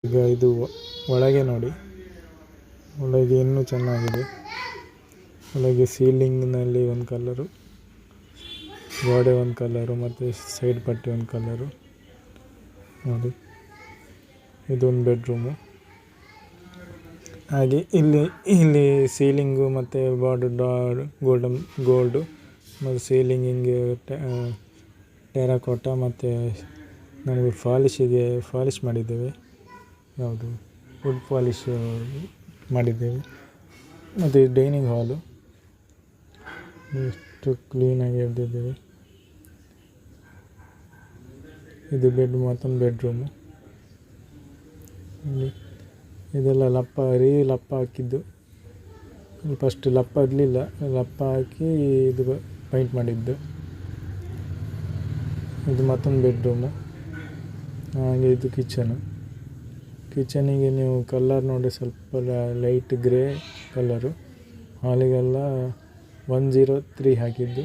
ಈಗ ಇದು ಒಳಗೆ ನೋಡಿ, ಒಳಗೆ ಇನ್ನೂ ಚೆನ್ನಾಗಿದೆ. ಒಳಗೆ ಸೀಲಿಂಗ್ನಲ್ಲಿ ಒಂದು ಕಲರು, ಗೋಡೆ ಒಂದು ಕಲರು ಮತ್ತು ಸೈಡ್ ಪಟ್ಟಿ ಒಂದು ಕಲರು ನೋಡಿ. ಇದೊಂದು ಬೆಡ್ರೂಮು. ಹಾಗೆ ಇಲ್ಲಿ ಸೀಲಿಂಗು ಮತ್ತು ಬಾರ್ಡರ್ ಗೋಲ್ಡು ಮತ್ತು ಸೀಲಿಂಗಿಗೆ ಟೆರಾಕೋಟಾ ಮತ್ತು ನಮಗೆ ಪಾಲಿಶ್ ಮಾಡಿದ್ದೇವೆ. ಯಾವುದು ವುಡ್ ಪಾಲಿಶ್ ಮಾಡಿದ್ದೇವೆ. ಮತ್ತು ಡೈನಿಂಗ್ ಹಾಲು ಎಷ್ಟು ಕ್ಲೀನಾಗಿ ಎಳೆದಿದ್ದೇವೆ. ಇದು ಮತ್ತೊಂದು ಬೆಡ್ರೂಮು. ಇದೆಲ್ಲ ಲಪ್ಪ ಹಾಕಿದ್ದು. ಫಸ್ಟ್ ಲಪ್ಪ ಇರಲಿಲ್ಲ, ಲಪ್ಪ ಹಾಕಿ ಇದು ಪೈಂಟ್ ಮಾಡಿದ್ದು. ಇದು ಮತ್ತೊಂದು ಬೆಡ್ರೂಮು. ಹಾಗೆ ಇದು ಕಿಚನಿಗೆ ನೀವು ಕಲರ್ ನೋಡಿ, ಸ್ವಲ್ಪ ಲೈಟ್ ಗ್ರೇ ಕಲರು. ಹಾಲಿಗೆಲ್ಲ 103 ಹಾಕಿದ್ದು.